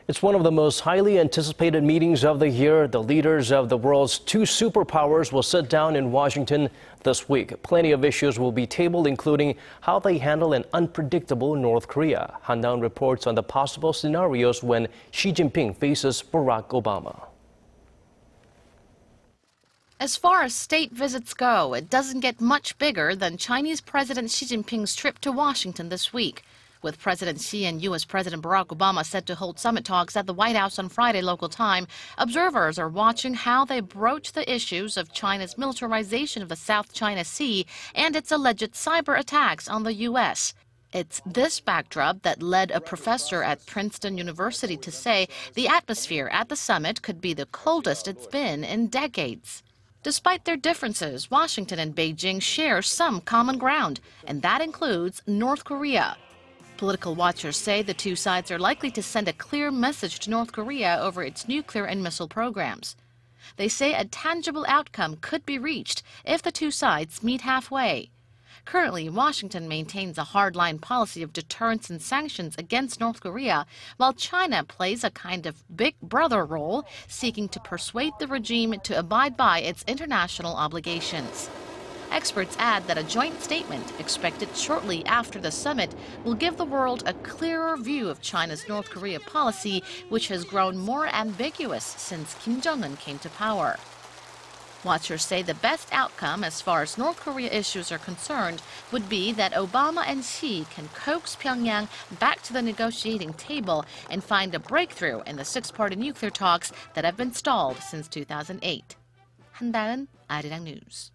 It's one of the most highly anticipated meetings of the year. The leaders of the world's two superpowers will sit down in Washington this week. Plenty of issues will be tabled, including how they handle an unpredictable North Korea. Han Dang reports on the possible scenarios when Xi Jinping faces Barack Obama. As far as state visits go, it doesn't get much bigger than Chinese President Xi Jinping's trip to Washington this week. With President Xi and U.S. President Barack Obama set to hold summit talks at the White House on Friday local time, observers are watching how they broach the issues of China's militarization of the South China Sea and its alleged cyber attacks on the U.S. It's this backdrop that led a professor at Princeton University to say the atmosphere at the summit could be the coldest it's been in decades. Despite their differences, Washington and Beijing share some common ground, and that includes North Korea. Political watchers say the two sides are likely to send a clear message to North Korea over its nuclear and missile programs. They say a tangible outcome could be reached if the two sides meet halfway. Currently, Washington maintains a hardline policy of deterrence and sanctions against North Korea, while China plays a kind of big brother role, seeking to persuade the regime to abide by its international obligations. Experts add that a joint statement, expected shortly after the summit, will give the world a clearer view of China's North Korea policy, which has grown more ambiguous since Kim Jong-un came to power. Watchers say the best outcome as far as North Korea issues are concerned would be that Obama and Xi can coax Pyongyang back to the negotiating table and find a breakthrough in the six-party nuclear talks that have been stalled since 2008. Han Dang, Arirang News.